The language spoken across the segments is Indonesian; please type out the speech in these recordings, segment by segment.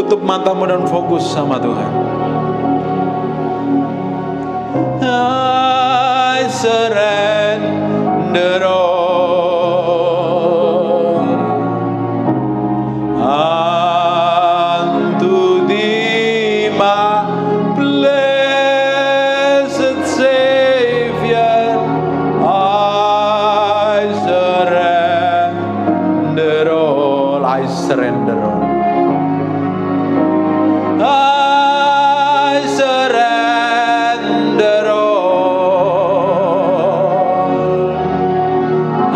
Tutup matamu dan fokus sama Tuhan. I surrender all unto Thee, my blessed Savior. I surrender all. I surrender all. I surrender all.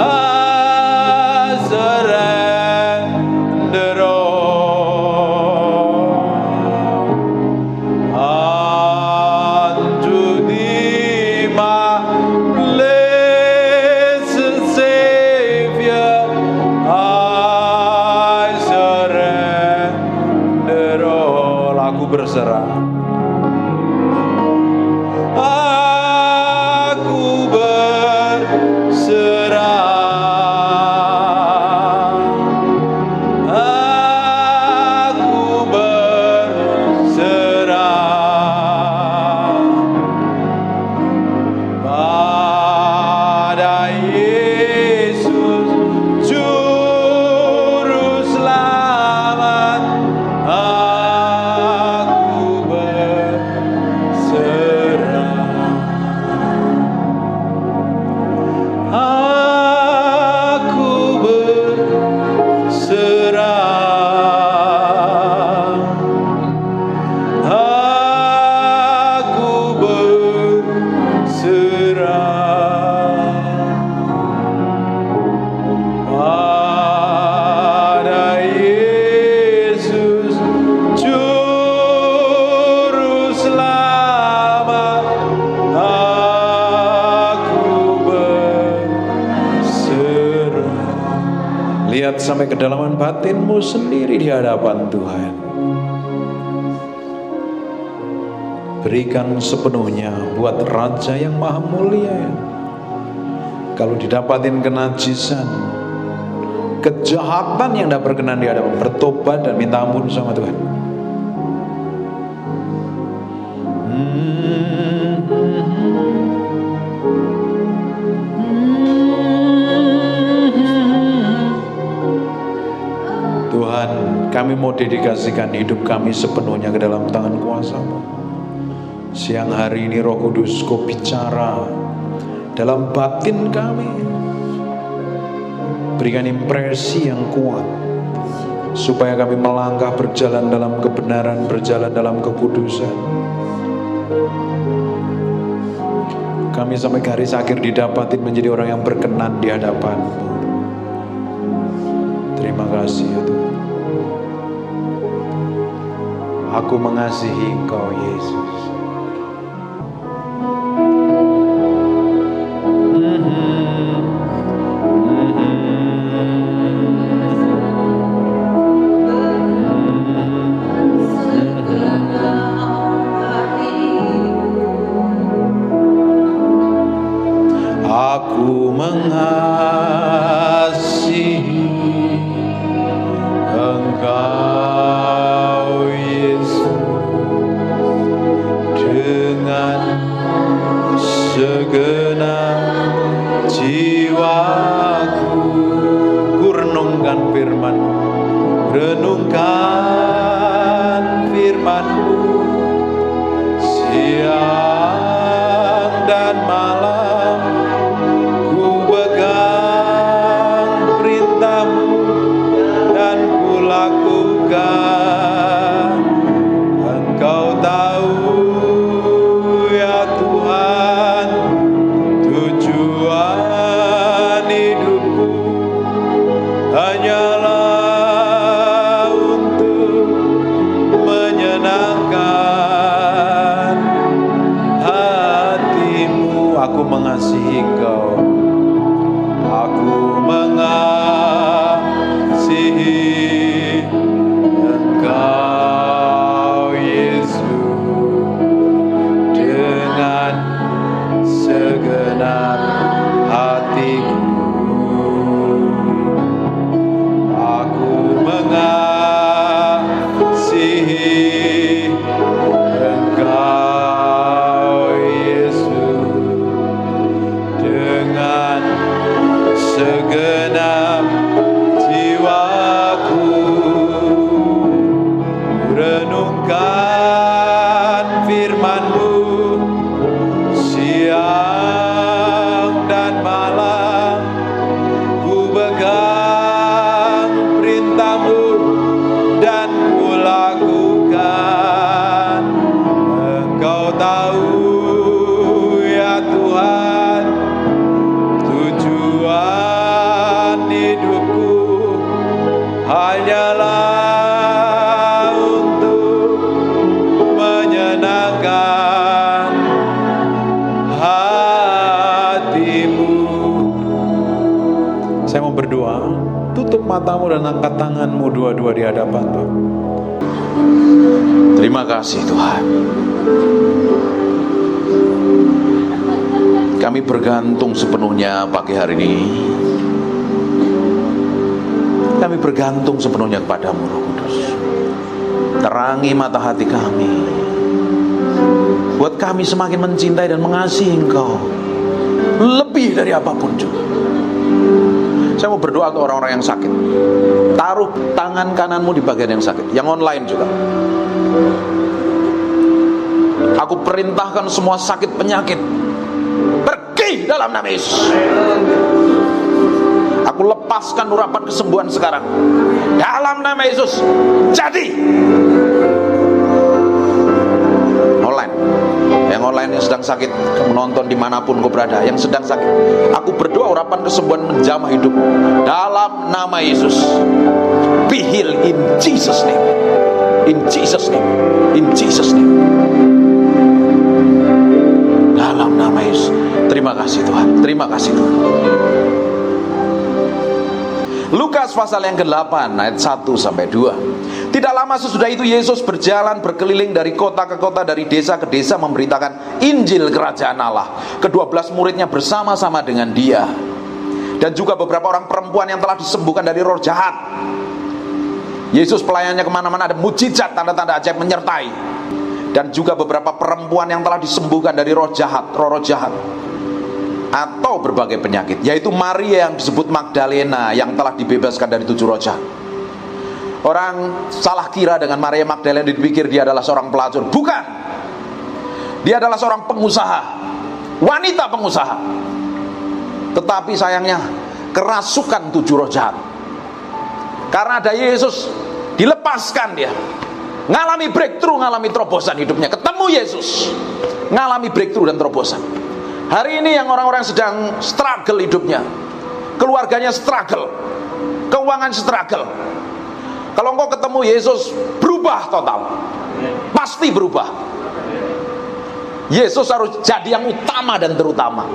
I surrender all unto Thee, my blessed Savior. I surrender all. Aku berserah. Aku berserah. Aku berserah pada Yesus Juru Selamat. Aku berserah. Aku berserah. Aku berserah pada Yesus Juru Selamat. Aku berserah. Lihat sampai kedalaman batinmu sendiri di hadapan Tuhan. Berikan sepenuhnya buat Raja yang Maha Mulia. Kalau didapatin kenajisan, kejahatan yang tidak berkenan di hadapan, bertobat dan minta ampun sama Tuhan. Tuhan, kami mau dedikasikan hidup kami sepenuhnya ke dalam tangan kuasa-Mu. Siang hari ini Roh Kudus, Kau bicara dalam batin kami. Berikan impresi yang kuat supaya kami melangkah berjalan dalam kebenaran, berjalan dalam kekudusan. Kami sampai garis akhir didapatin menjadi orang yang berkenan di hadapan-Mu. Terima kasih ya Tuhan. Aku mengasihi Engkau Yesus. Aku mengasihi Engkau Yesus dengan segenap jiwaku. Ku renungkan firman-Mu, renungkan firman-Mu siang dan malam. Ku pegang perintah-Mu dan ku lakukan. Engkau tahu ya Tuhan, tujuan hidupku hanyalah untuk menyenangkan hanyalah untuk menyenangkan hatimu. Saya mau berdoa, tutup matamu dan angkat tanganmu dua-dua di hadapan Tuhan. Terima kasih Tuhan. Kami bergantung sepenuhnya pagi hari ini. Kami bergantung sepenuhnya kepadamu Roh Kudus. Terangi mata hati kami, buat kami semakin mencintai dan mengasihi Engkau lebih dari apapun juga. Saya mau berdoa untuk orang-orang yang sakit. Taruh tangan kananmu di bagian yang sakit. Yang online juga. Aku perintahkan semua sakit penyakit pergi dalam nama Yesus. Aku lepaskan urapan kesembuhan sekarang dalam nama Yesus. Jadi online, yang online yang sedang sakit, menonton dimanapun kau berada, yang sedang sakit, aku berdoa urapan kesembuhan menjamah hidup dalam nama Yesus. Be healed in Jesus name. In Jesus name. In Jesus name. Dalam nama Yesus. Terima kasih Tuhan. Terima kasih Tuhan. Lukas pasal yang ke-8 ayat 1-2. Tidak lama sesudah itu Yesus berjalan berkeliling dari kota ke kota, dari desa ke desa, memberitakan Injil kerajaan Allah. Ke-12 muridnya bersama-sama dengan dia, dan juga beberapa orang perempuan yang telah disembuhkan dari roh jahat. Yesus pelayannya kemana-mana, ada mujizat, tanda-tanda ajaib menyertai. Dan juga beberapa perempuan yang telah disembuhkan dari roh jahat, roh jahat atau berbagai penyakit, yaitu Maria yang disebut Magdalena yang telah dibebaskan dari 7 roh jahat. Orang salah kira dengan Maria Magdalena, dipikir dia adalah seorang pelacur. Bukan. Dia adalah seorang pengusaha, wanita pengusaha. Tetapi sayangnya kerasukan 7 roh jahat. Karena ada Yesus, dilepaskan dia. Ngalami breakthrough, ngalami terobosan hidupnya. Ketemu Yesus, ngalami breakthrough dan terobosan. Hari ini yang orang-orang sedang struggle hidupnya, keluarganya struggle, keuangan struggle. Kalau engkau ketemu Yesus, berubah total. Pasti berubah. Yesus harus jadi yang utama dan terutama.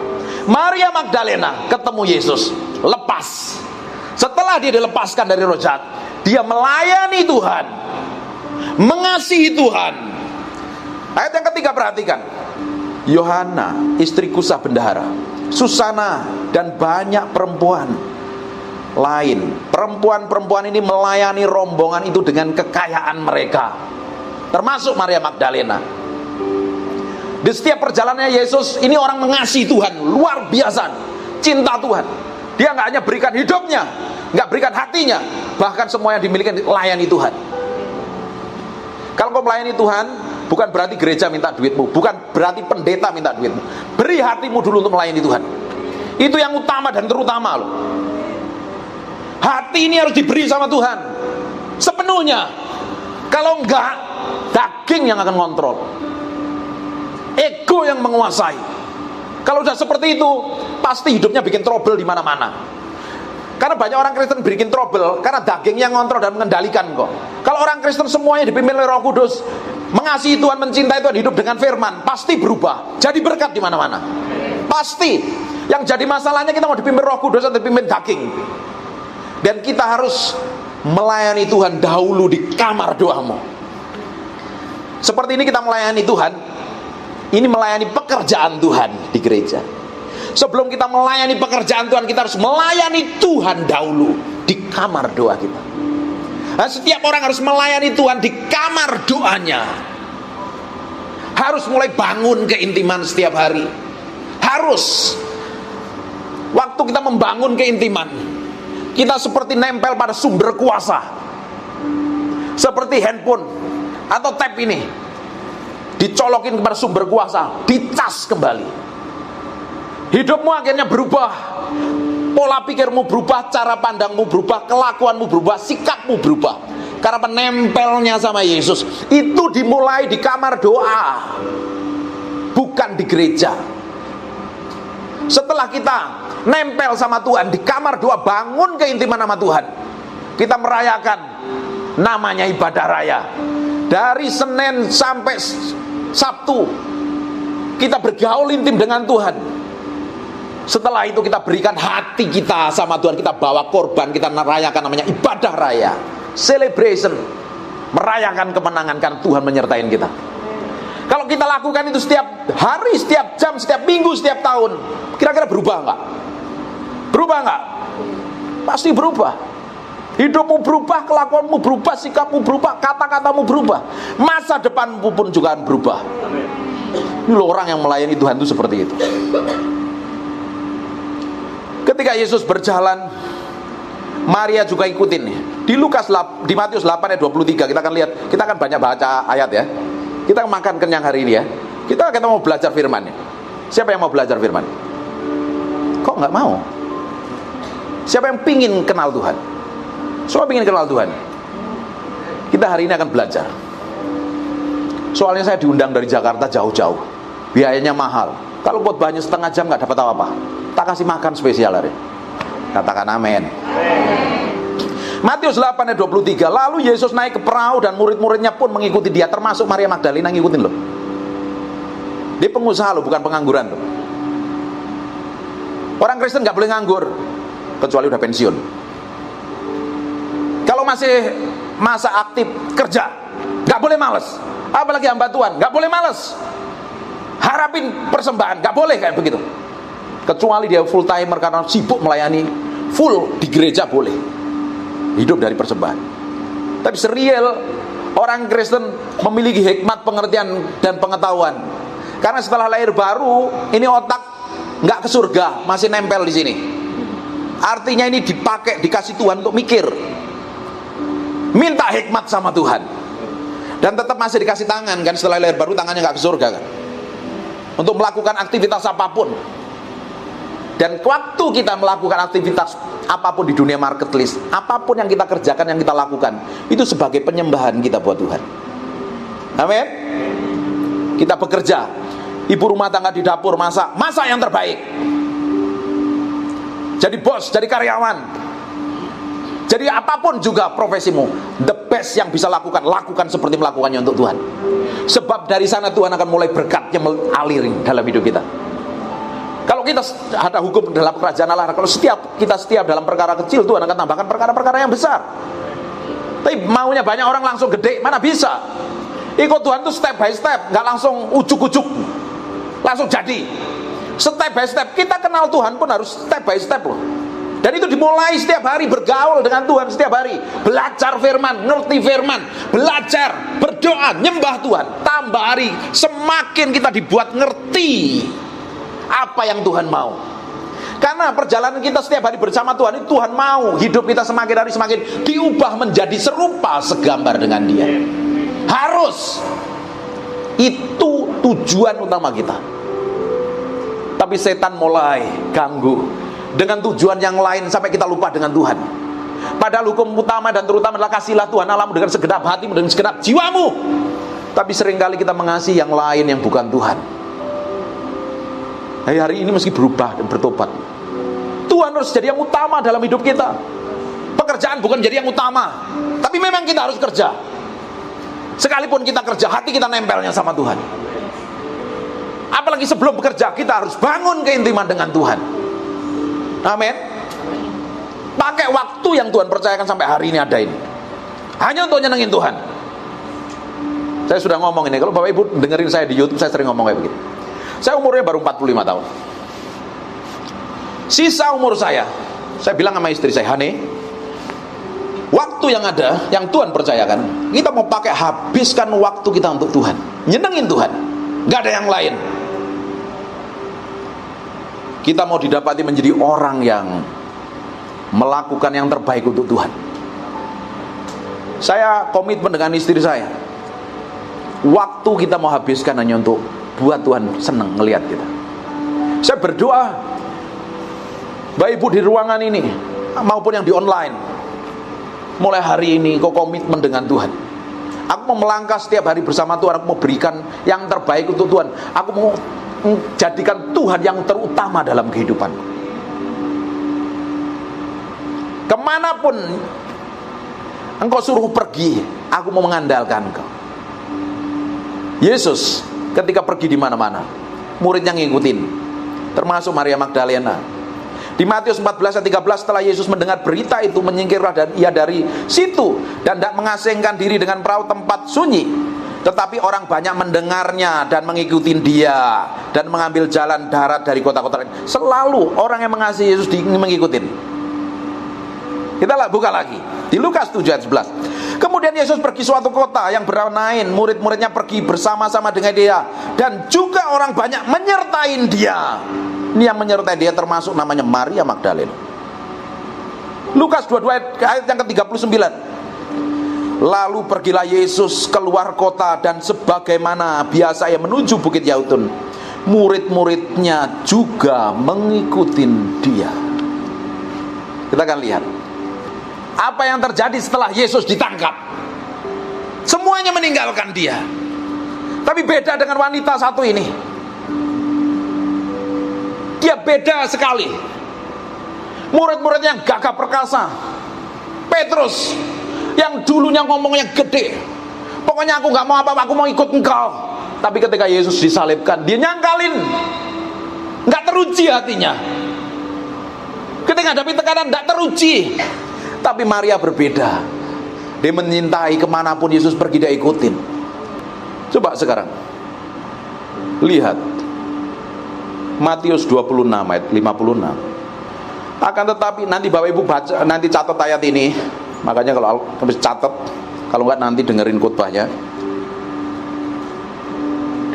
Maria Magdalena ketemu Yesus, lepas. Setelah dia dilepaskan dari roh jahat, dia melayani Tuhan, mengasihi Tuhan. Ayat yang ketiga, perhatikan. Yohana, istri Kusa bendahara, Susana, dan banyak perempuan lain. Perempuan-perempuan ini melayani rombongan itu dengan kekayaan mereka, termasuk Maria Magdalena. Di setiap perjalanannya Yesus, ini orang mengasihi Tuhan, luar biasa, cinta Tuhan. Dia nggak hanya berikan hidupnya, nggak berikan hatinya, bahkan semua yang dimiliki layani Tuhan. Kalau kau melayani Tuhan, bukan berarti gereja minta duitmu, bukan berarti pendeta minta duitmu. Beri hatimu dulu untuk melayani Tuhan. Itu yang utama dan terutama loh. Hati ini harus diberi sama Tuhan sepenuhnya. Kalau enggak, daging yang akan kontrol, ego yang menguasai. Kalau sudah seperti itu, pasti hidupnya bikin trouble di mana-mana. Karena banyak orang Kristen bikin trouble karena dagingnya ngontrol dan mengendalikan kok. Kalau orang Kristen semuanya dipimpin oleh Roh Kudus, mengasihi Tuhan, mencintai Tuhan, hidup dengan firman, pasti berubah, jadi berkat di mana-mana. Pasti. Yang jadi masalahnya kita mau dipimpin Roh Kudus atau dipimpin daging. Dan kita harus melayani Tuhan dahulu di kamar doamu. Seperti ini kita melayani Tuhan. Ini melayani pekerjaan Tuhan di gereja. Sebelum kita melayani pekerjaan Tuhan, kita harus melayani Tuhan dahulu di kamar doa kita. Nah, setiap orang harus melayani Tuhan di kamar doanya. Harus mulai bangun keintiman setiap hari. Harus. Waktu kita membangun keintiman, kita seperti nempel pada sumber kuasa. Seperti handphone atau tab ini, dicolokin kepada sumber kuasa, dicas kembali. Hidupmu akhirnya berubah, pola pikirmu berubah, cara pandangmu berubah, kelakuanmu berubah, sikapmu berubah. Karena penempelnya sama Yesus itu dimulai di kamar doa, bukan di gereja. Setelah kita nempel sama Tuhan di kamar doa, bangun keintiman sama Tuhan, kita merayakan namanya ibadah raya. Dari Senin sampai Sabtu kita bergaul intim dengan Tuhan. Setelah itu kita berikan hati kita sama Tuhan, kita bawa korban, kita merayakan, namanya ibadah raya, celebration, merayakan kemenangan karena Tuhan menyertai kita. Kalau kita lakukan itu setiap hari, setiap jam, setiap minggu, setiap tahun, kira-kira berubah nggak? Berubah nggak? Pasti berubah. Hidupmu berubah, kelakuanmu berubah, sikapmu berubah, kata-katamu berubah, masa depanmu pun juga akan berubah. Ini loh orang yang melayani Tuhan itu seperti itu. Ketika Yesus berjalan, Maria juga ikutin. Di Matius 8 ayat 23 kita akan lihat, kita akan banyak baca ayat ya. Kita makan kenyang hari ini ya. Kita mau belajar firman. Siapa yang mau belajar firman? Kok nggak mau? Siapa yang pingin kenal Tuhan? Semua pingin kenal Tuhan. Kita hari ini akan belajar. Soalnya saya diundang dari Jakarta jauh-jauh, biayanya mahal. Kalau khotbahnya setengah jam nggak dapat apa-apa. Tak kasih makan spesial hari. Katakan amin. Matius 8 ayat 23. Lalu Yesus naik ke perahu dan murid-muridnya pun mengikuti dia, termasuk Maria Magdalena ngikutin loh. Dia pengusaha loh, bukan pengangguran loh. Orang Kristen nggak boleh nganggur kecuali udah pensiun. Kalau masih masa aktif kerja, nggak boleh males. Apalagi hamba Tuhan, nggak boleh males. Harapin persembahan, nggak boleh kayak begitu. Kecuali dia full timer karena sibuk melayani, full di gereja boleh. Hidup dari persembahan. Tapi serial orang Kristen memiliki hikmat, pengertian dan pengetahuan. Karena setelah lahir baru, ini otak nggak ke surga, masih nempel di sini. Artinya ini dipakai, dikasih Tuhan untuk mikir, minta hikmat sama Tuhan, dan tetap masih dikasih tangan kan. Setelah lahir baru tangannya nggak ke surga kan, untuk melakukan aktivitas apapun. Dan waktu kita melakukan aktivitas apapun di dunia marketplace, apapun yang kita kerjakan, yang kita lakukan, itu sebagai penyembahan kita buat Tuhan. Amin. Kita bekerja, ibu rumah tangga di dapur masak yang terbaik. Jadi bos, jadi karyawan, jadi apapun juga profesimu, the best yang bisa lakukan seperti melakukannya untuk Tuhan. Sebab dari sana Tuhan akan mulai berkatnya mengalir dalam hidup kita. Kalau kita ada hukum dalam kerajaan Allah, kalau kita setiap dalam perkara kecil, Tuhan akan tambahkan perkara-perkara yang besar. Tapi maunya banyak orang langsung gede, mana bisa? Ikut Tuhan itu step by step, nggak langsung ujuk-ujuk langsung jadi. Step by step. Kita kenal Tuhan pun harus step by step loh. Dan itu dimulai setiap hari, bergaul dengan Tuhan setiap hari, belajar firman, ngerti firman, belajar, berdoa, nyembah Tuhan. Tambah hari, semakin kita dibuat ngerti apa yang Tuhan mau. Karena perjalanan kita setiap hari bersama Tuhan, itu Tuhan mau hidup kita semakin hari semakin diubah menjadi serupa segambar dengan Dia. Harus. Itu tujuan utama kita. Tapi setan mulai ganggu dengan tujuan yang lain sampai kita lupa dengan Tuhan. Padahal hukum utama dan terutama adalah kasihlah Tuhan Allahmu dengan segenap hatimu, dengan segenap jiwamu. Tapi seringkali kita mengasihi yang lain yang bukan Tuhan. Hari ini mesti berubah dan bertobat. Tuhan harus jadi yang utama dalam hidup kita. Pekerjaan bukan jadi yang utama, tapi memang kita harus kerja. Sekalipun kita kerja, hati kita nempelnya sama Tuhan. Apalagi sebelum bekerja, kita harus bangun keintiman dengan Tuhan. Amin. Pakai waktu yang Tuhan percayakan sampai hari ini adain, hanya untuk nyenengin Tuhan. Saya sudah ngomong ini, kalau Bapak Ibu dengerin saya di YouTube, saya sering ngomong kayak begitu. Saya umurnya baru 45 tahun. Sisa umur saya bilang sama istri saya, Hane, waktu yang ada, yang Tuhan percayakan, kita mau pakai habiskan waktu kita untuk Tuhan, nyenengin Tuhan, gak ada yang lain. Kita mau didapati menjadi orang yang melakukan yang terbaik untuk Tuhan. Saya komitmen dengan istri saya, waktu kita mau habiskan hanya untuk buat Tuhan senang ngelihat kita. Saya berdoa, Bapak Ibu di ruangan ini maupun yang di online, mulai hari ini kau komitmen dengan Tuhan. Aku mau melangkah setiap hari bersama Tuhan. Aku mau berikan yang terbaik untuk Tuhan. Aku mau jadikan Tuhan yang terutama dalam kehidupan. Kemanapun engkau suruh pergi, aku mau mengandalkan engkau. Yesus ketika pergi di mana-mana, muridnya ngikutin, termasuk Maria Magdalena. Di Matius 14 ayat 13, setelah Yesus mendengar berita itu, menyingkirlah dan ia dari situ dan tidak mengasingkan diri dengan perahu tempat sunyi. Tetapi orang banyak mendengarnya dan mengikuti dia dan mengambil jalan darat dari kota-kota lain. Selalu orang yang mengasihi Yesus mengikuti. Kita buka lagi di Lukas 7 ayat 11. Kemudian Yesus pergi suatu kota yang bernama Nain. Murid-muridnya pergi bersama-sama dengan dia, dan juga orang banyak menyertai dia. Ini yang menyertai dia termasuk namanya Maria Magdalena. Lukas 22 ayat yang ke-39. Lalu pergilah Yesus keluar kota, dan sebagaimana biasa ia menuju Bukit Yaitun. Murid-muridnya juga mengikuti dia. Kita akan lihat apa yang terjadi setelah Yesus ditangkap. Semuanya meninggalkan dia. Tapi beda dengan wanita satu ini. Dia beda sekali. Murid-murid yang gagah perkasa. Petrus yang dulunya ngomongnya gede, pokoknya aku gak mau apa-apa, aku mau ikut engkau. Tapi ketika Yesus disalibkan, dia nyangkalin, gak teruji hatinya. Ketika hadapi tekanan gak teruji. Tapi Maria berbeda. Dia menyintai kemanapun Yesus pergi, dia ikutin. Coba sekarang lihat Matius 26 ayat 56. Akan tetapi nanti Bapak Ibu baca, nanti catat ayat ini. Makanya kalau habis catat, kalau enggak nanti dengerin khotbahnya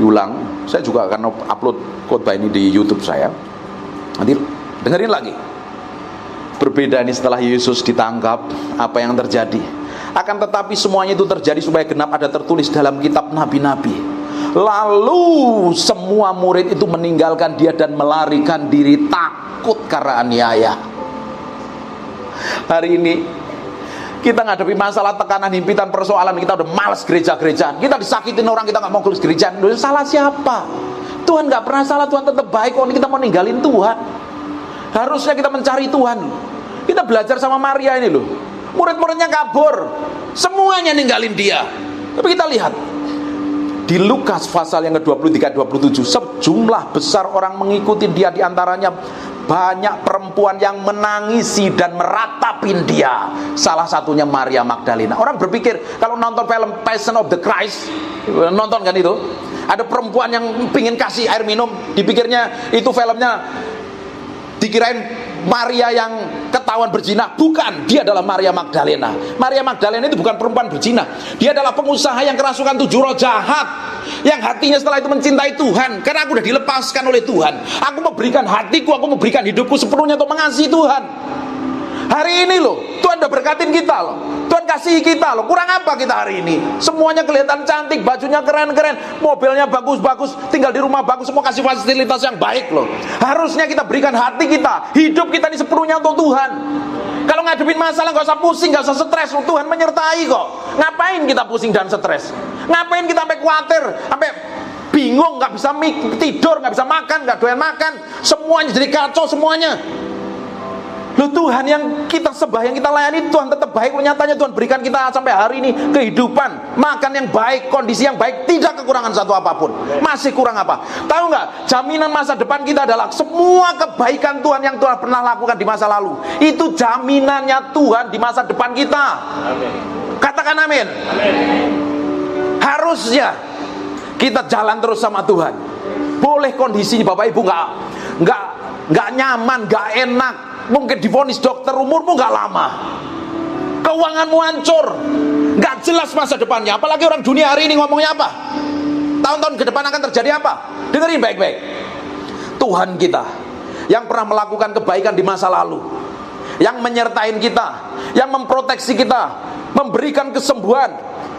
diulang. Saya juga akan upload khotbah ini di YouTube saya. Nanti dengerin lagi. Berbeda ini setelah Yesus ditangkap, apa yang terjadi. Akan tetapi semuanya itu terjadi supaya genap ada tertulis dalam kitab nabi-nabi. Lalu semua murid itu meninggalkan dia dan melarikan diri takut karena aniaya. Hari ini kita ngadepi masalah tekanan, himpitan, persoalan, kita udah malas gereja-gerejaan, kita disakitin orang, kita gak mau gereja-gerejaan. Salah siapa? Tuhan gak pernah salah, Tuhan tetap baik. Kok kita mau ninggalin Tuhan? Harusnya kita mencari Tuhan. Kita belajar sama Maria ini loh. Murid-muridnya kabur, semuanya ninggalin dia. Tapi kita lihat di Lukas pasal yang ke-23-27, sejumlah besar orang mengikuti dia, diantaranya banyak perempuan yang menangisi dan meratapin dia. Salah satunya Maria Magdalena. Orang berpikir kalau nonton film Passion of the Christ, nonton kan itu, ada perempuan yang pingin kasih air minum, dipikirnya itu filmnya, dikirain Maria yang ketahuan berzina. Bukan, dia adalah Maria Magdalena. Maria Magdalena itu bukan perempuan berzina. Dia adalah pengusaha yang kerasukan 7 roh jahat, yang hatinya setelah itu mencintai Tuhan. Karena aku sudah dilepaskan oleh Tuhan, aku memberikan hatiku, aku memberikan hidupku sepenuhnya untuk mengasihi Tuhan. Hari ini loh, Tuhan udah berkatin kita loh, Tuhan kasih kita loh. Kurang apa kita hari ini? Semuanya kelihatan cantik, bajunya keren-keren, mobilnya bagus-bagus, tinggal di rumah bagus, semua kasih fasilitas yang baik loh. Harusnya kita berikan hati kita, hidup kita ini sepenuhnya untuk Tuhan. Kalau ngadepin masalah gak usah pusing, gak usah stres, Tuhan menyertai kok. Ngapain kita pusing dan stres? Ngapain kita sampai khawatir, sampai bingung, gak bisa tidur, gak bisa makan, gak doyan makan, semuanya jadi kacau semuanya. Loh, Tuhan yang kita sembah, yang kita layani, Tuhan tetap baik. Nyatanya Tuhan berikan kita sampai hari ini kehidupan, makan yang baik, kondisi yang baik, tidak kekurangan satu apapun. Masih kurang apa? Tahu nggak? Jaminan masa depan kita adalah semua kebaikan Tuhan yang Tuhan pernah lakukan di masa lalu. Itu jaminannya Tuhan di masa depan kita. Amin. Katakan amin. Amin. Harusnya kita jalan terus sama Tuhan. Boleh kondisinya Bapak Ibu nggak nyaman, nggak enak, mungkin divonis dokter, umurmu gak lama, keuanganmu hancur, gak jelas masa depannya. Apalagi orang dunia hari ini ngomongnya apa? Tahun-tahun ke depan akan terjadi apa? Dengerin baik-baik. Tuhan kita yang pernah melakukan kebaikan di masa lalu, yang menyertain kita, yang memproteksi kita, memberikan kesembuhan,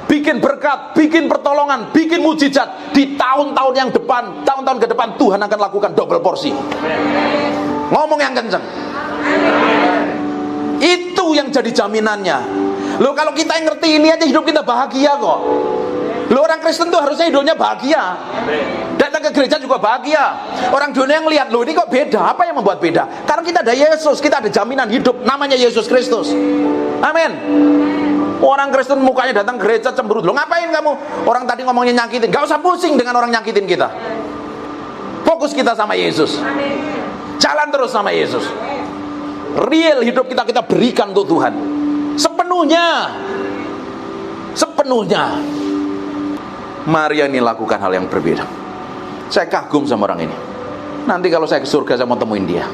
bikin berkat, bikin pertolongan, bikin mujizat. Di tahun-tahun yang depan, tahun-tahun ke depan, Tuhan akan lakukan double porsi. Ngomong yang kenceng. Itu yang jadi jaminannya. Loh, kalau kita yang ngerti ini aja, hidup kita bahagia kok. Loh, orang Kristen tuh harusnya hidupnya bahagia, datang ke gereja juga bahagia. Orang dunia yang lihat, loh ini kok beda. Apa yang membuat beda? Karena kita ada Yesus, kita ada jaminan hidup, namanya Yesus Kristus. Amin. Orang Kristen mukanya datang gereja cemberut. Loh ngapain kamu? Orang tadi ngomongnya nyakitin. Gak usah pusing dengan orang nyakitin kita. Fokus kita sama Yesus. Jalan terus sama Yesus. Real hidup kita berikan untuk Tuhan sepenuhnya. Sepenuhnya. Maria ini lakukan hal yang berbeda. Saya kagum sama orang ini. Nanti kalau saya ke surga saya mau temuin dia.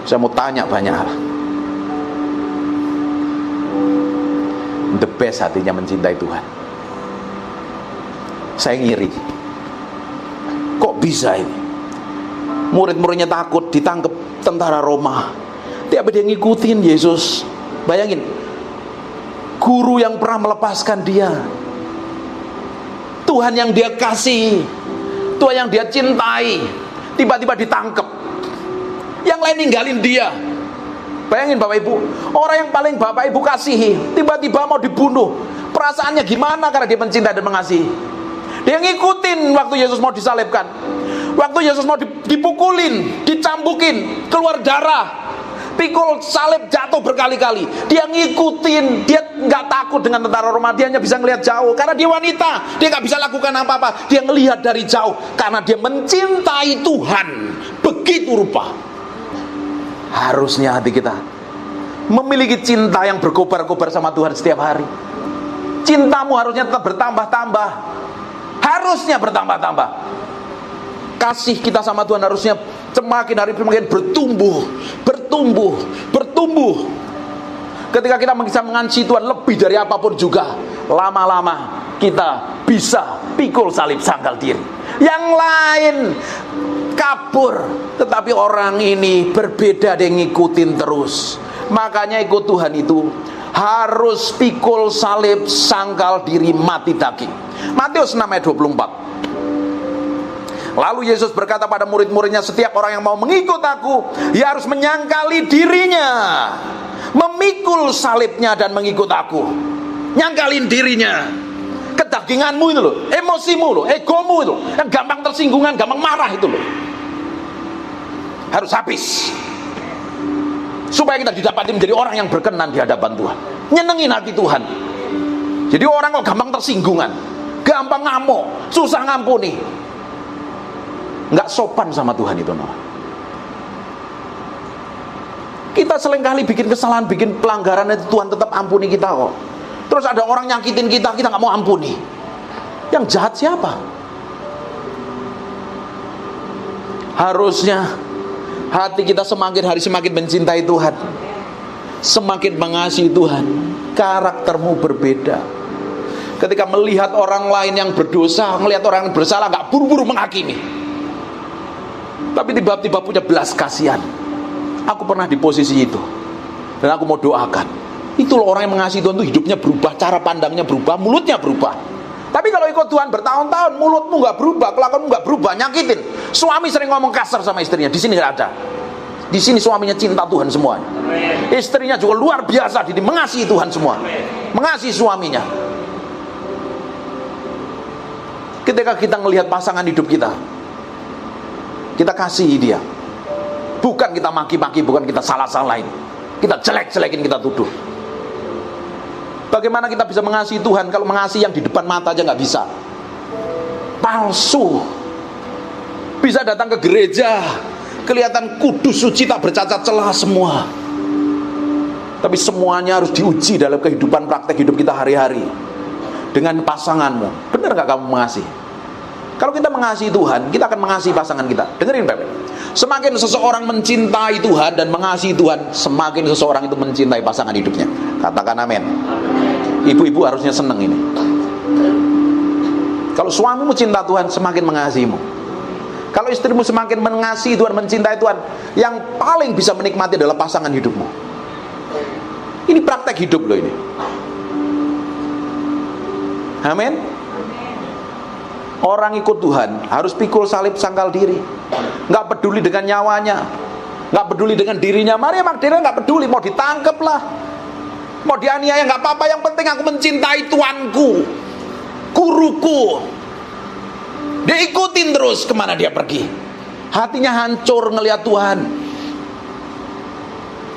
Saya mau tanya banyak hal. The best hatinya mencintai Tuhan. Saya ngiri. Kok bisa ini? Murid-muridnya takut ditangkap tentara Roma. Tiap dia ngikutin Yesus. Bayangin, guru yang pernah melepaskan dia, Tuhan yang dia kasih, Tuhan yang dia cintai, tiba-tiba ditangkap. Yang lain ninggalin dia. Bayangin Bapak Ibu, orang yang paling Bapak Ibu kasihi tiba-tiba mau dibunuh. Perasaannya gimana karena dia mencintai dan mengasihi. Dia ngikutin waktu Yesus mau disalibkan, waktu Yesus mau dipukulin, dicambukin, keluar darah, pikul salib jatuh berkali-kali. Dia ngikutin, dia nggak takut dengan tentara Roma. Dia hanya bisa ngelihat jauh karena dia wanita. Dia nggak bisa lakukan apa-apa. Dia ngelihat dari jauh karena dia mencintai Tuhan begitu rupa. Harusnya hati kita memiliki cinta yang berkobar-kobar sama Tuhan setiap hari. Cintamu harusnya tetap bertambah-tambah. Harusnya bertambah-tambah. Kasih kita sama Tuhan harusnya semakin hari semakin bertumbuh. Ketika kita bisa mengasihi Tuhan lebih dari apapun juga, lama-lama kita bisa pikul salib sangkal diri. Yang lain kabur, tetapi orang ini berbeda, dia ngikutin terus. Makanya ikut Tuhan itu harus pikul salib sangkal diri, mati daging. Matius 6 ayat 24. Lalu Yesus berkata pada murid-muridnya, setiap orang yang mau mengikut aku, ia harus menyangkali dirinya, memikul salibnya dan mengikut aku. Nyangkalin dirinya. Kedaginganmu itu loh, emosimu loh, egomu itu, yang gampang tersinggungan, gampang marah itu loh, harus habis. Supaya kita didapati menjadi orang yang berkenan di hadapan Tuhan, nyenengin hati Tuhan. Jadi orang kok gampang tersinggungan, gampang ngamuk, susah ngampuni, nggak sopan sama Tuhan itu nama. Kita seringkali bikin kesalahan, bikin pelanggaran itu Tuhan tetap ampuni kita kok. Terus ada orang nyakitin kita, kita nggak mau ampuni. Yang jahat siapa? Harusnya hati kita semakin hari semakin mencintai Tuhan, semakin mengasihi Tuhan. Karaktermu berbeda. Ketika melihat orang lain yang berdosa, melihat orang yang bersalah, nggak buru-buru menghakimi, tapi tiba-tiba punya belas kasihan. Aku pernah di posisi itu, dan aku mau doakan. Itulah orang yang mengasihi Tuhan, itu hidupnya berubah, cara pandangnya berubah, mulutnya berubah. Tapi kalau ikut Tuhan bertahun-tahun, mulutmu nggak berubah, kelakuanmu nggak berubah, nyakitin. Suami sering ngomong kasar sama istrinya, di sini nggak ada. Di sini suaminya cinta Tuhan semuanya. Istrinya juga luar biasa, jadi mengasihi Tuhan semua, mengasihi suaminya. Ketika kita melihat pasangan hidup kita, kita kasihi dia. Bukan kita maki-maki, bukan kita salah-salahin, kita jelek-jelekin, kita tuduh. Bagaimana kita bisa mengasihi Tuhan kalau mengasihi yang di depan mata aja nggak bisa? Palsu. Bisa datang ke gereja, kelihatan kudus, suci, tak bercacat celah semua. Tapi semuanya harus diuji dalam kehidupan praktek hidup kita hari-hari. Dengan pasanganmu, benar nggak kamu mengasihi? Kalau kita mengasihi Tuhan, kita akan mengasihi pasangan kita. Dengerin Bapak, semakin seseorang mencintai Tuhan dan mengasihi Tuhan, semakin seseorang itu mencintai pasangan hidupnya. Katakan amin. Ibu-ibu harusnya seneng ini. Kalau suamimu cinta Tuhan, semakin mengasihimu. Kalau istrimu semakin mengasihi Tuhan, mencintai Tuhan, yang paling bisa menikmati adalah pasangan hidupmu. Ini praktek hidup loh ini. Amin. Orang ikut Tuhan harus pikul salib sangkal diri, nggak peduli dengan nyawanya, nggak peduli dengan dirinya. Maria Magdalena nggak peduli, mau ditangkap lah, mau dianiaya nggak apa-apa, yang penting aku mencintai Tuanku, guruku. Dia ikutin terus kemana dia pergi. Hatinya hancur ngelihat Tuhan.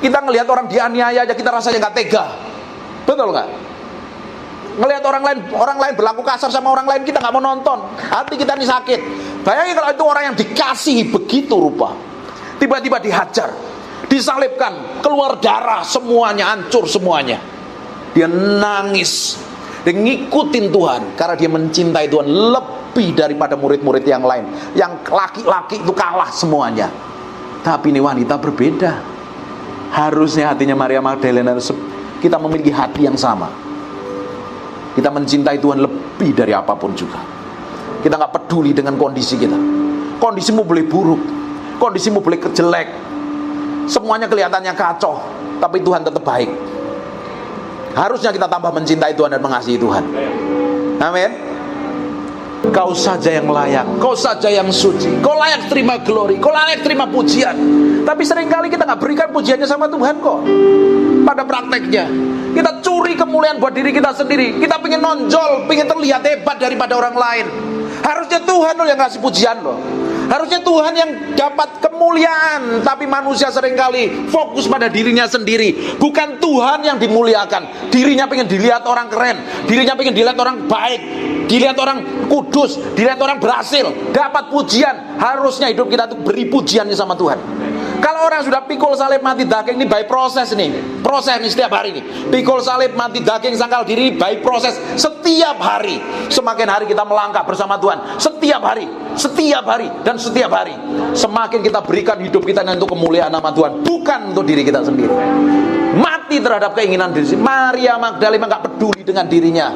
Kita ngelihat orang dianiaya aja kita rasanya nggak tega, betul nggak? ngelihat orang lain berlaku kasar sama orang lain, kita nggak mau nonton. Hati kita ini sakit. Bayangin kalau itu orang yang dikasihi begitu rupa, tiba-tiba dihajar, disalibkan, keluar darah, semuanya hancur semuanya. Dia nangis, dia ngikutin Tuhan karena dia mencintai Tuhan lebih daripada murid-murid yang lain. Yang laki-laki itu kalah semuanya. Tapi ini wanita berbeda. Harusnya hatinya Maria Magdalena kita memiliki hati yang sama. Kita mencintai Tuhan lebih dari apapun juga. Kita nggak peduli dengan kondisi kita. Kondisimu boleh buruk, kondisimu boleh jelek, semuanya kelihatannya kacau, tapi Tuhan tetap baik. Harusnya kita tambah mencintai Tuhan dan mengasihi Tuhan. Amin. Kau saja yang layak, kau saja yang suci, kau layak terima glory, kau layak terima pujian. Tapi seringkali kita nggak berikan pujiannya sama Tuhan kok. Pada prakteknya kita curi kemuliaan buat diri kita sendiri. Kita pengen nonjol, pengen terlihat hebat daripada orang lain. Harusnya Tuhan loh yang ngasih pujian loh. Harusnya Tuhan yang dapat kemuliaan. Tapi manusia seringkali fokus pada dirinya sendiri. Bukan Tuhan yang dimuliakan. Dirinya pengen dilihat orang keren, dirinya pengen dilihat orang baik, dilihat orang kudus, dilihat orang berhasil, dapat pujian. Harusnya hidup kita tuh beri pujiannya sama Tuhan. Kalau orang sudah pikul salib mati daging, ini by proses nih. Proses nih setiap hari nih. Pikul salib mati daging sangkal diri by proses setiap hari. Semakin hari kita melangkah bersama Tuhan, setiap hari dan setiap hari, semakin kita berikan hidup kita untuk kemuliaan nama Tuhan, bukan untuk diri kita sendiri. Mati terhadap keinginan diri. Maria Magdalena gak peduli dengan dirinya.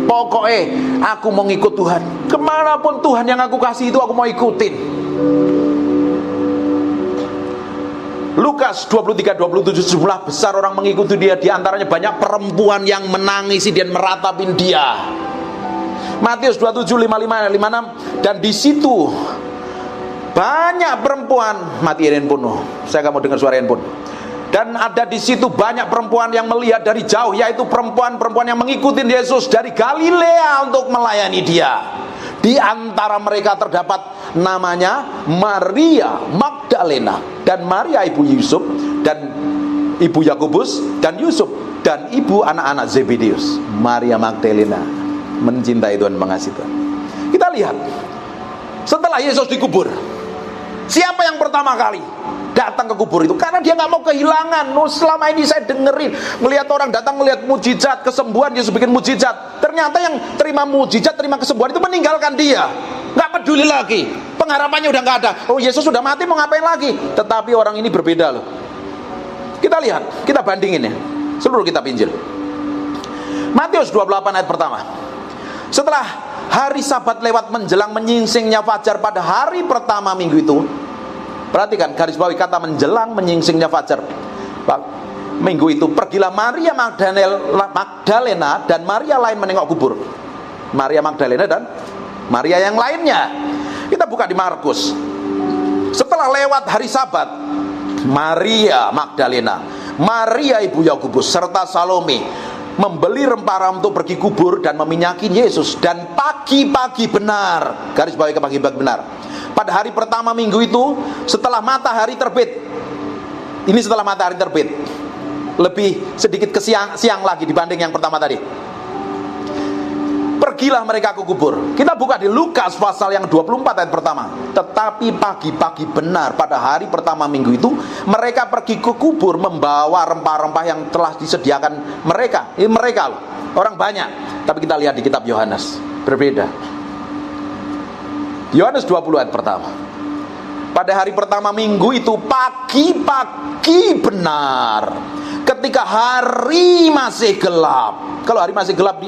Pokoknya aku mau ngikut Tuhan. Kemanapun Tuhan yang aku kasih itu aku mau ikutin. Lukas 23-27, jumlah besar orang mengikuti dia. Di antaranya banyak perempuan yang menangisi dan meratapin dia. Matius 27, 55-56. Dan di situ banyak perempuan. Matiin pun, saya gak mau dengar suara pun. Dan ada di situ banyak perempuan yang melihat dari jauh, yaitu perempuan-perempuan yang mengikuti Yesus dari Galilea untuk melayani dia. Di antara mereka terdapat namanya Maria Magdalena dan Maria ibu Yusuf dan ibu Yakobus dan Yusuf dan ibu anak-anak Zebedeus. Maria Magdalena mencintai Tuhan, mengasihi Tuhan. Kita lihat setelah Yesus dikubur, siapa yang pertama kali datang ke kubur itu? Karena dia nggak mau kehilangan. Selama ini saya dengerin, melihat orang datang melihat mujizat, kesembuhan, Yesus bikin mujizat. Ternyata yang terima mujizat, terima kesembuhan itu meninggalkan dia. Nggak peduli lagi, pengharapannya udah nggak ada. Oh, Yesus sudah mati, mau ngapain lagi? Tetapi orang ini berbeda loh. Kita lihat, kita bandingin ya, seluruh kitab Injil. Matius 28 ayat pertama. Setelah hari Sabat lewat menjelang menyingsingnya fajar pada hari pertama minggu itu. Perhatikan garis bawahi kata menjelang menyingsingnya fajar minggu itu, pergilah Maria Magdalena dan Maria lain menengok kubur. Maria Magdalena dan Maria yang lainnya. Kita buka di Markus. Setelah lewat hari Sabat, Maria Magdalena, Maria ibu Yakobus serta Salome membeli rempah-rempah untuk pergi kubur dan meminyakin Yesus. Dan pagi-pagi benar, garis bawahi ke pagi-pagi benar, pada hari pertama minggu itu, setelah matahari terbit. Ini setelah matahari terbit, lebih sedikit ke siang lagi dibanding yang pertama tadi. Pergilah mereka ke kubur. Kita buka di Lukas pasal yang 24 ayat pertama. Tetapi pagi-pagi benar pada hari pertama minggu itu, mereka pergi ke kubur membawa rempah-rempah yang telah disediakan mereka. Ini mereka loh, orang banyak. Tapi kita lihat di kitab Yohanes, berbeda. Yohanes 20 ayat pertama. Pada hari pertama minggu itu, pagi-pagi benar, ketika hari masih gelap. Kalau hari masih gelap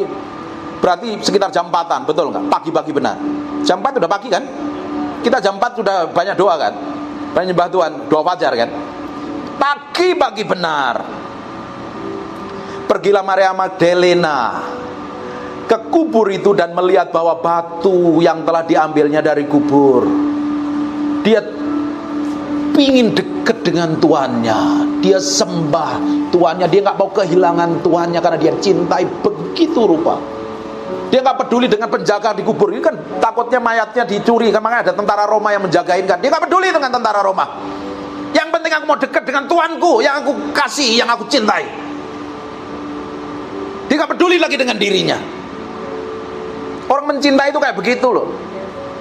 berarti sekitar jam 4-an, betul nggak? Pagi-pagi benar. Jam 4 udah pagi kan? Kita jam 4 sudah banyak doa kan? Banyak nyembah Tuhan, doa fajar kan? Pagi-pagi benar, pergilah Maria Magdalena ke kubur itu dan melihat bahwa batu yang telah diambilnya dari kubur. Dia pingin dekat dengan tuannya, dia sembah tuannya, dia nggak mau kehilangan tuannya karena dia cintai begitu rupa. Dia nggak peduli dengan penjaga di kubur ini kan, takutnya mayatnya dicuri kan, makanya ada tentara Roma yang menjagain kan. Dia nggak peduli dengan tentara Roma. Yang penting aku mau dekat dengan Tuanku yang aku kasih, yang aku cintai. Dia Dia gak peduli lagi dengan dirinya. Orang mencintai itu kayak begitu loh.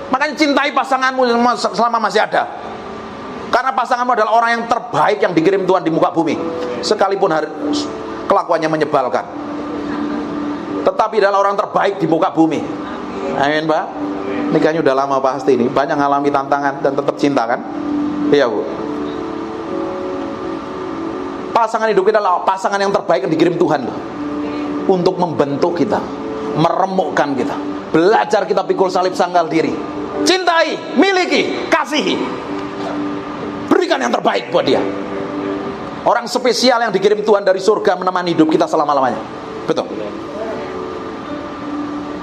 Makanya cintai pasanganmu selama masih ada. Karena pasanganmu adalah orang yang terbaik yang dikirim Tuhan di muka bumi. Sekalipun kelakuannya menyebalkan, tetapi adalah orang terbaik di muka bumi. Amin, Pak. Nikahnya udah lama pasti ini, banyak ngalami tantangan dan tetap cinta kan? Iya, Bu. Pasangan hidup kita adalah pasangan yang terbaik yang dikirim Tuhan loh, untuk membentuk kita, meremukkan kita, belajar kita pikul salib sangkal diri. Cintai, miliki, kasihi, berikan yang terbaik buat dia. Orang spesial yang dikirim Tuhan dari surga menemani hidup kita selama-lamanya. Betul.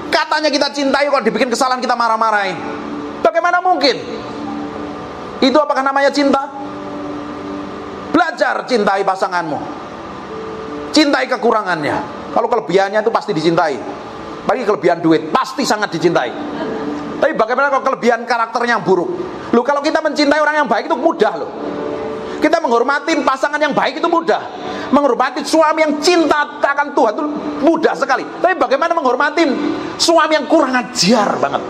Katanya kita cintai, kalau dibikin kesalahan kita marah-marahin. Bagaimana mungkin? Itu apakah namanya cinta? Belajar cintai pasanganmu. Cintai kekurangannya. Kalau kelebihannya itu pasti dicintai. Bagi kelebihan duit, pasti sangat dicintai. Tapi bagaimana kalau kelebihan karakternya yang buruk? Loh, kalau kita mencintai orang yang baik itu mudah loh. Kita menghormati pasangan yang baik itu mudah. Menghormati suami yang cinta akan Tuhan itu mudah sekali. Tapi bagaimana menghormati suami yang kurang ajar banget,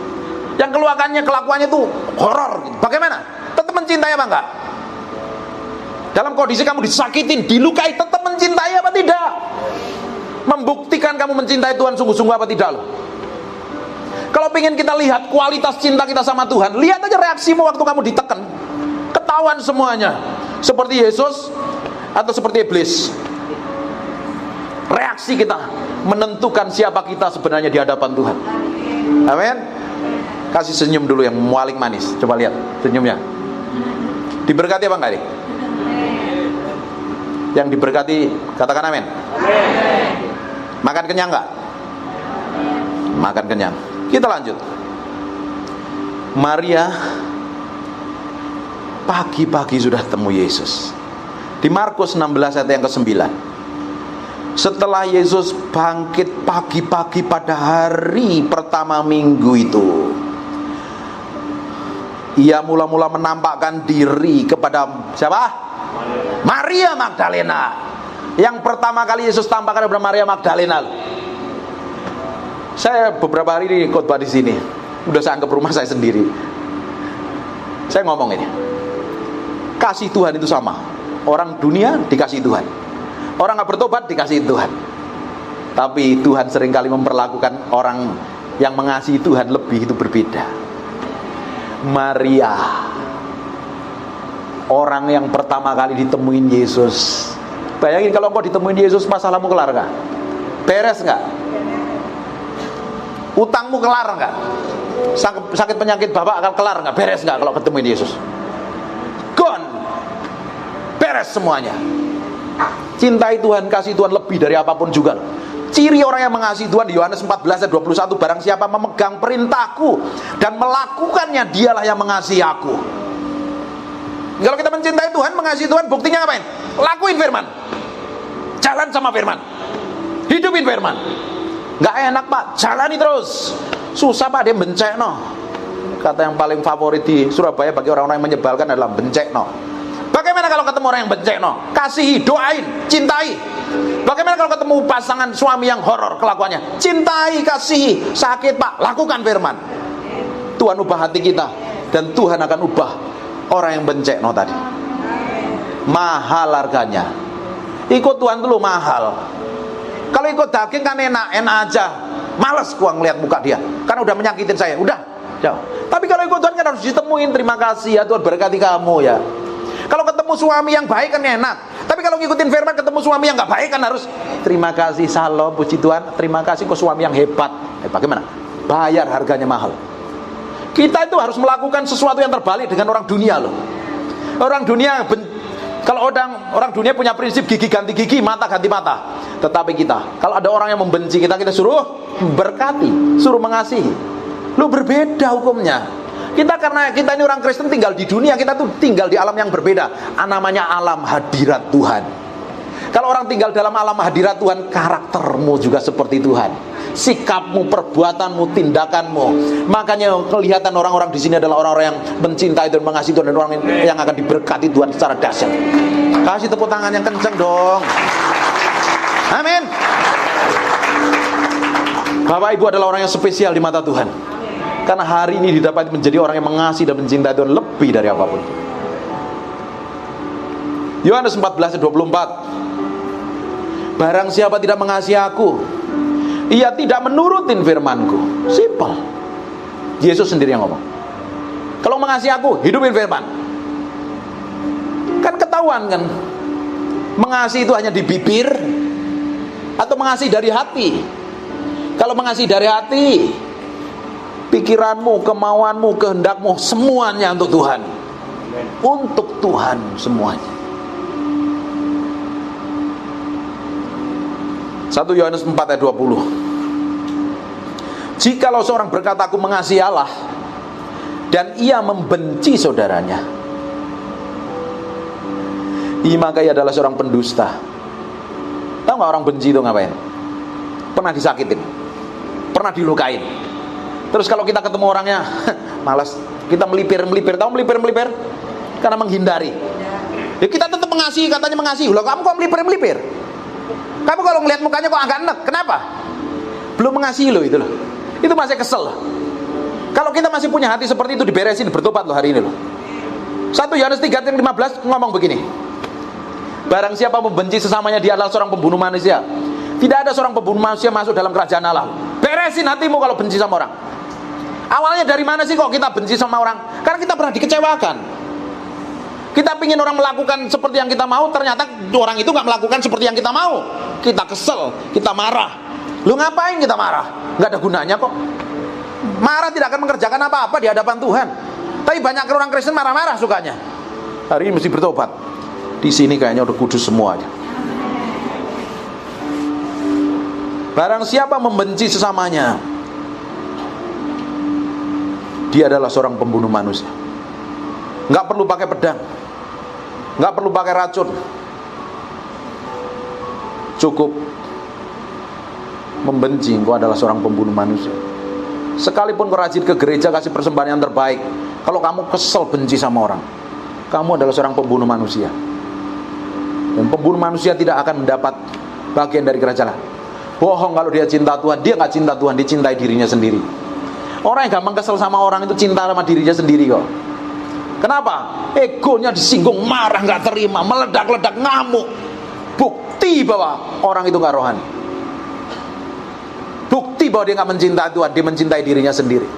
yang kelakuannya itu horor gitu. Bagaimana? Tetap mencintai apa enggak? Dalam kondisi kamu disakitin, dilukai, tetap mencintai apa tidak? Membuktikan kamu mencintai Tuhan sungguh-sungguh apa tidak loh. Kalau pengen kita lihat kualitas cinta kita sama Tuhan, lihat aja reaksimu waktu kamu ditekan. Ketahuan semuanya. Seperti Yesus atau seperti iblis. Reaksi kita menentukan siapa kita sebenarnya di hadapan Tuhan. Amin. Kasih senyum dulu yang paling manis. Coba lihat senyumnya. Diberkati apa enggak nih? Yang diberkati katakan amin. Makan kenyang enggak? Makan kenyang. Kita lanjut. Maria pagi-pagi sudah temu Yesus. Di Markus 16 ayat yang ke-9. Setelah Yesus bangkit pagi-pagi pada hari pertama minggu itu, ia mula-mula menampakkan diri kepada siapa? Maria Magdalena. Yang pertama kali Yesus tampakkan kepada Maria Magdalena. Saya beberapa hari ini khotbah di sini. Udah saya anggap rumah saya sendiri. Saya ngomong ini. Kasih Tuhan itu sama. Orang dunia dikasih Tuhan. Orang gak bertobat dikasih Tuhan. Tapi Tuhan seringkali memperlakukan orang yang mengasihi Tuhan lebih itu berbeda. Maria, orang yang pertama kali ditemuin Yesus. Bayangin kalau engkau ditemuin Yesus, masalahmu kelar gak? Beres gak? Utangmu kelar gak? Sakit penyakit bapak akan kelar gak? Beres gak kalau ketemuin Yesus? Gone. Beres semuanya. Cintai Tuhan, kasih Tuhan lebih dari apapun juga. Ciri orang yang mengasihi Tuhan di Yohanes 14 ayat 21, barang siapa memegang perintahku dan melakukannya, dialah yang mengasihi aku. Kalau kita mencintai Tuhan, mengasihi Tuhan, buktinya ngapain? Lakuin firman. Jalan sama firman. Hidupin firman. Gak enak Pak, jalani terus. Susah Pak, dia bencekno. Kata yang paling favorit di Surabaya bagi orang-orang yang menyebalkan adalah bencekno. Bagaimana kalau ketemu orang yang bencekno? Kasihi, doain, cintai. Bagaimana kalau ketemu pasangan suami yang horor kelakuannya? Cintai, kasihi. Sakit Pak, lakukan firman. Tuhan ubah hati kita, dan Tuhan akan ubah orang yang bencekno tadi. Mahal harganya. Ikut Tuhan dulu mahal. Kalau ikut daging kan enak aja. Males gua ngeliat muka dia, karena udah menyakitin saya. Udah, jauh. Tapi kalau ikut Tuhan kan harus ditemuin. Terima kasih ya Tuhan, berkati kamu ya. Kalau ketemu suami yang baik kan enak. Tapi kalau ngikutin firman ketemu suami yang gak baik kan harus terima kasih, salam, puji Tuhan, terima kasih kok suami yang hebat. Bagaimana? Bayar harganya mahal. Kita itu harus melakukan sesuatu yang terbalik dengan orang dunia loh. Orang dunia kalau orang dunia punya prinsip gigi ganti gigi, mata ganti mata. Tetapi kita, kalau ada orang yang membenci kita, kita suruh berkati, suruh mengasihi. Lu berbeda hukumnya. Kita karena kita ini orang Kristen tinggal di dunia, kita tuh tinggal di alam yang berbeda. Namanya alam hadirat Tuhan. Kalau orang tinggal dalam alam hadirat Tuhan, karaktermu juga seperti Tuhan. Sikapmu, perbuatanmu, tindakanmu. Makanya kelihatan orang-orang di sini adalah orang-orang yang mencintai dan mengasihi Tuhan, dan orang yang akan diberkati Tuhan secara dahsyat. Kasih tepuk tangan yang kencang dong. Amin. Bapak Ibu adalah orang yang spesial di mata Tuhan. Karena hari ini didapat menjadi orang yang mengasihi dan mencintai Tuhan lebih dari apapun. Yohanes 14:24. Barang siapa tidak mengasihi aku, ia tidak menurutin firman-Ku. Simple. Yesus sendiri yang ngomong. Kalau mengasihi aku, hidupin firman. Kan ketahuan kan, mengasihi itu hanya di bibir atau mengasihi dari hati. Kalau mengasihi dari hati, pikiranmu, kemauanmu, kehendakmu, semuanya untuk Tuhan. Untuk Tuhan semuanya. 1 Yohanes 4:20. Jikalau seorang berkata aku mengasihi Allah dan ia membenci saudaranya, maka ia adalah seorang pendusta. Tahu gak orang benci itu ngapain? Pernah disakitin, pernah dilukain. Terus kalau kita ketemu orangnya, malas, kita melipir. Tahu melipir? Karena menghindari. Ya kita tetap mengasihi, katanya mengasihi. Loh kamu kok melipir? Kamu kalau ngelihat mukanya kok agak enek, kenapa? Belum mengasihi loh itu loh. Itu masih kesel. Kalau kita masih punya hati seperti itu, diberesin, bertobat loh hari ini loh. 1 Yohanes 3:15 ngomong begini. Barang siapa membenci sesamanya, dia adalah seorang pembunuh manusia. Tidak ada seorang pembunuh manusia masuk dalam kerajaan Allah. Beresin hatimu kalau benci sama orang. Awalnya dari mana sih kok kita benci sama orang? Karena kita pernah dikecewakan. Kita pingin orang melakukan seperti yang kita mau, ternyata orang itu gak melakukan seperti yang kita mau. Kita kesel, kita marah. Lu ngapain kita marah? Gak ada gunanya kok. Marah tidak akan mengerjakan apa-apa di hadapan Tuhan. Tapi banyak orang Kristen marah-marah sukanya. Hari ini mesti bertobat. Di sini kayaknya udah kudus semuanya. Barang siapa membenci sesamanya, dia adalah seorang pembunuh manusia. Gak perlu pakai pedang, gak perlu pakai racun, cukup membenci, engkau adalah seorang pembunuh manusia. Sekalipun kau rajin ke gereja kasih persembahan yang terbaik, kalau kamu kesel benci sama orang, kamu adalah seorang pembunuh manusia. Dan pembunuh manusia tidak akan mendapat bagian dari kerajaan Allah. Bohong kalau dia cinta Tuhan, dia gak cinta Tuhan, dia cintai dirinya sendiri. Orang yang gampang kesel sama orang itu cinta sama dirinya sendiri kok. Kenapa? Egonya disinggung, marah, gak terima, meledak-ledak, ngamuk. Bukti bahwa orang itu gak rohani. Bukti bahwa dia gak mencintai Tuhan, dia mencintai dirinya sendiri.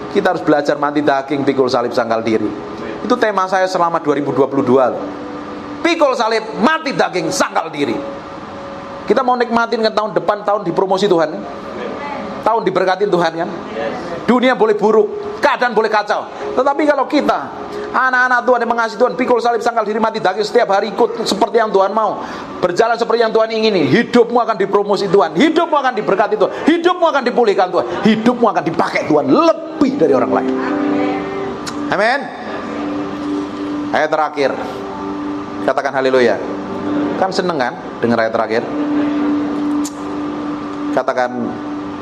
Kita harus belajar mati daging, pikul salib, sangkal diri. Itu tema saya selama 2022 loh. Pikul salib, mati daging, sangkal diri. Kita mau nikmatin ke tahun depan, tahun dipromosi Tuhan, tahun diberkatin Tuhan kan. Dunia boleh buruk, keadaan boleh kacau, tetapi kalau kita anak-anak Tuhan yang mengasihi Tuhan, pikul salib, sangkal diri, mati daging, setiap hari ikut seperti yang Tuhan mau, berjalan seperti yang Tuhan ingini, hidupmu akan dipromosi Tuhan, hidupmu akan diberkati Tuhan, hidupmu akan dipulihkan Tuhan, hidupmu akan dipakai Tuhan lebih dari orang lain. Amin. Ayat terakhir, katakan haleluya. Kan seneng kan dengar ayat terakhir? Katakan,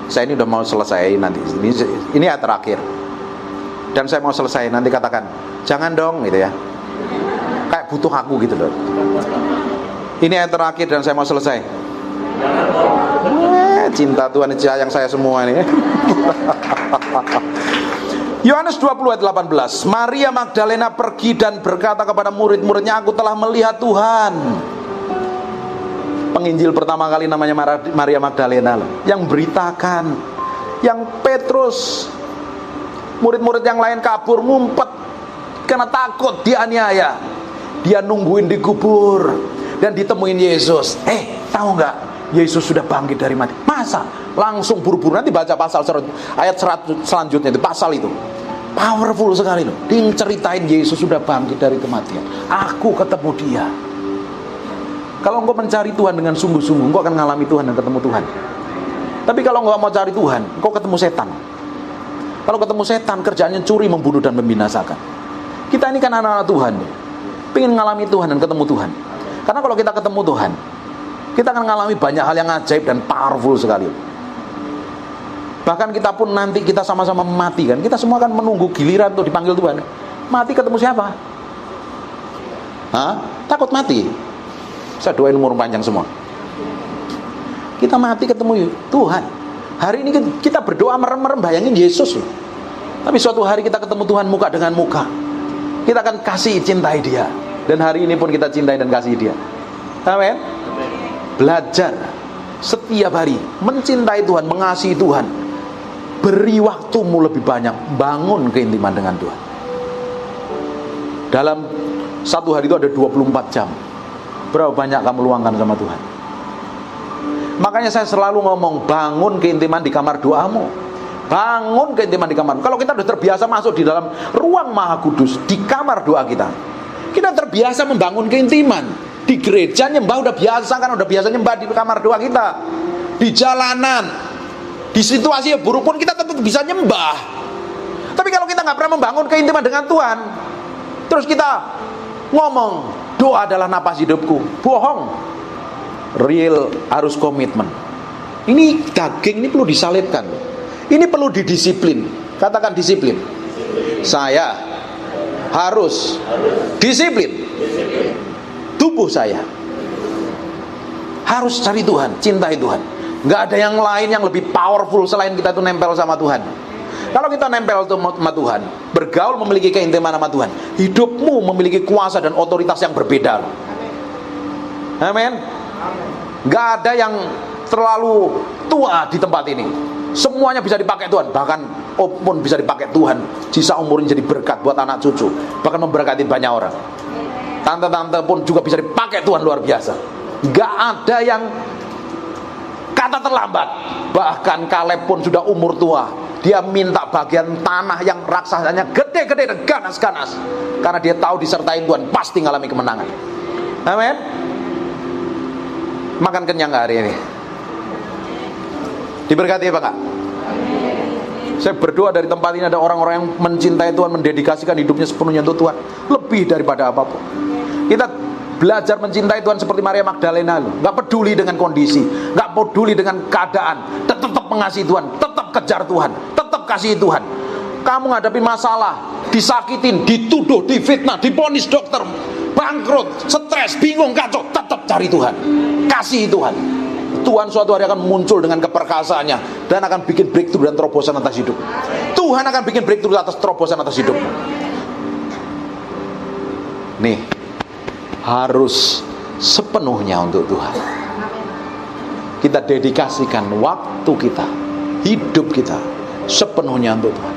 saya ini udah mau selesai nanti. Ini ayat terakhir. Dan saya mau selesai nanti, katakan, jangan dong gitu ya. Kayak butuh aku gitu loh. Ini ayat terakhir dan saya mau selesai. Cinta Tuhan, sayang saya semua nih. Yohanes 20 ayat 18. Maria Magdalena pergi dan berkata kepada murid-muridnya, aku telah melihat Tuhan. Penginjil pertama kali namanya Maria Magdalena loh, yang beritakan, yang Petrus, murid-murid yang lain kabur ngumpet karena takut dianiaya. Dia nungguin di kubur dan ditemuin Yesus. Tahu nggak? Yesus sudah bangkit dari mati. Masa? Langsung buru-buru, nanti baca pasal ayat 100 selanjutnya itu, pasal itu powerful sekali loh. Dia ceritain Yesus sudah bangkit dari kematian. Aku ketemu dia. Kalau engkau mencari Tuhan dengan sungguh-sungguh, engkau akan mengalami Tuhan dan ketemu Tuhan. Tapi kalau engkau mau cari Tuhan, engkau ketemu setan. Kalau ketemu setan, kerjaannya curi, membunuh, dan membinasakan. Kita ini kan anak-anak Tuhan, pengen mengalami Tuhan dan ketemu Tuhan. Karena kalau kita ketemu Tuhan, kita akan mengalami banyak hal yang ajaib dan powerful sekali. Bahkan kita pun nanti kita sama-sama mati kan, kita semua akan menunggu giliran untuk dipanggil Tuhan. Mati ketemu siapa? Takut mati? Saya doain umur panjang semua. Kita mati ketemu Tuhan. Hari ini kita berdoa merem-merem bayangin Yesus loh. Tapi suatu hari kita ketemu Tuhan muka dengan muka, kita akan kasih cintai Dia. Dan hari ini pun kita cintai dan kasih Dia. Amin. Belajar setiap hari mencintai Tuhan, mengasihi Tuhan. Beri waktumu lebih banyak, bangun keintiman dengan Tuhan. Dalam satu hari itu ada 24 jam. Berapa banyak kamu luangkan sama Tuhan? Makanya saya selalu ngomong, bangun keintiman di kamar doamu. Bangun keintiman di kamar. Kalau kita sudah terbiasa masuk di dalam ruang Maha Kudus, di kamar doa kita, kita terbiasa membangun keintiman. Di gereja nyembah udah biasa kan, udah biasa nyembah di kamar doa kita. Di jalanan, di situasi yang buruk pun kita tetap bisa nyembah. Tapi kalau kita nggak pernah membangun keintiman dengan Tuhan, terus kita ngomong doa adalah napas hidupku, bohong. Real harus komitmen. Ini daging ini perlu disalibkan. Ini perlu didisiplin. Katakan disiplin. Saya harus disiplin. Tubuh saya harus cari Tuhan, cintai Tuhan. Nggak ada yang lain yang lebih powerful selain kita itu nempel sama Tuhan. Kalau kita nempel sama Tuhan, bergaul memiliki keintiman sama Tuhan, hidupmu memiliki kuasa dan otoritas yang berbeda. Amin. Nggak ada yang terlalu tua di tempat ini. Semuanya bisa dipakai Tuhan. Bahkan pun bisa dipakai Tuhan. Sisa umurnya jadi berkat buat anak cucu, bahkan memberkati banyak orang. Tante-tante pun juga bisa dipakai Tuhan luar biasa. Nggak ada yang kata terlambat. Bahkan Kaleb pun sudah umur tua, dia minta bagian tanah yang raksasanya gede-gede dan ganas-ganas, karena dia tahu disertai Tuhan pasti ngalami kemenangan. Amin. Makan kenyang gak hari ini? Diberkati apa enggak? Saya berdoa dari tempat ini ada orang-orang yang mencintai Tuhan, mendedikasikan hidupnya sepenuhnya untuk Tuhan, lebih daripada apapun. Kita belajar mencintai Tuhan seperti Maria Magdalena loh. Gak peduli dengan kondisi, gak peduli dengan keadaan, tetap mengasihi Tuhan, tetap kejar Tuhan, tetap kasih Tuhan. Kamu ngadapin masalah, disakitin, dituduh, difitnah, diponis dokter, bangkrut, stres, bingung, kacau, tetap cari Tuhan, kasih Tuhan. Tuhan suatu hari akan muncul dengan keperkasaannya dan akan bikin breakthrough dan terobosan atas hidup. Tuhan akan bikin breakthrough atas terobosan atas hidup. Nih, harus sepenuhnya untuk Tuhan. Kita dedikasikan waktu kita, hidup kita sepenuhnya untuk Tuhan.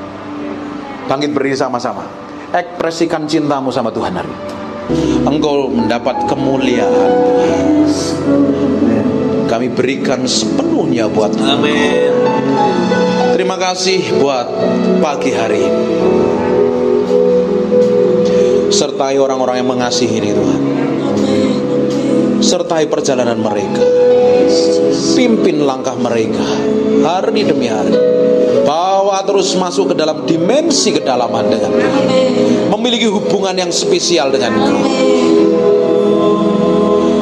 Bangkit berdiri sama-sama, ekspresikan cintamu sama Tuhan hari ini. Engkau mendapat kemuliaan Tuhan, kami berikan sepenuhnya buat Tuhan. Amin. Terima kasih buat pagi hari ini. Sertai orang-orang yang mengasihi ini Tuhan. Sertai perjalanan mereka, pimpin langkah mereka hari demi hari. Bawa terus masuk ke dalam dimensi kedalaman dengan Tuhan, memiliki hubungan yang spesial dengan Engkau.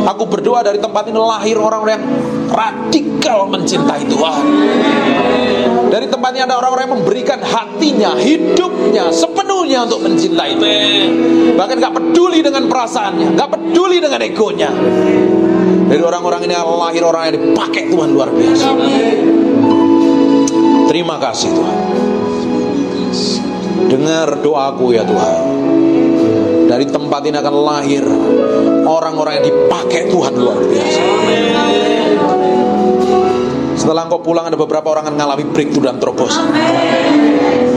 Aku berdoa dari tempat ini lahir orang-orang yang radikal mencintai Tuhan. Dari tempat ini ada orang-orang yang memberikan hatinya, hidupnya sepenuhnya untuk mencintai Tuhan. Bahkan gak peduli dengan perasaannya, gak peduli dengan egonya. Dari orang-orang ini lahir orang yang dipakai Tuhan luar biasa. Terima kasih Tuhan. Dengar doaku ya Tuhan. Dari tempat ini akan lahir orang-orang yang dipakai Tuhan luar biasa. Setelah engkau pulang ada beberapa orang yang mengalami breakthrough dan terobosan.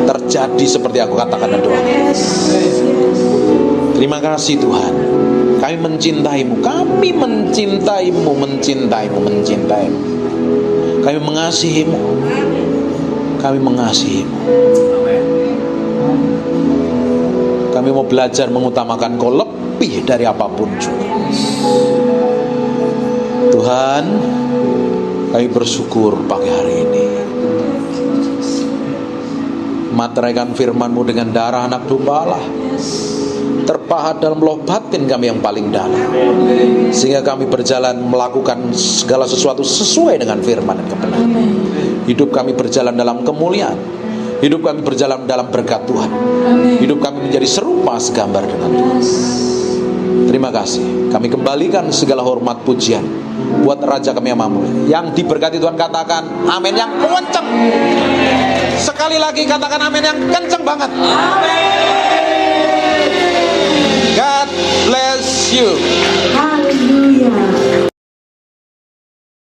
Terjadi seperti aku katakan dan doa. Terima kasih Tuhan. Kami mencintaimu, kami mencintaimu, mencintaimu, mencintaimu. Kami mengasihimu, kami mengasihimu. Kami mau belajar mengutamakan Kau lebih dari apapun juga. Tuhan, kami bersyukur pagi hari ini. Materaikan firman-Mu dengan darah anak domba Allah, terpahat dalam loh batin kami yang paling dalam, sehingga kami berjalan melakukan segala sesuatu sesuai dengan firman dan kebenaran. Hidup kami berjalan dalam kemuliaan, hidup kami berjalan dalam berkat Tuhan, hidup kami menjadi serupa segambar dengan Tuhan. Terima kasih. Kami kembalikan segala hormat pujian buat Raja kami yang mampu. Yang diberkati Tuhan katakan amin yang kenceng. Sekali lagi katakan amin yang kenceng banget. God bless you. Haleluya.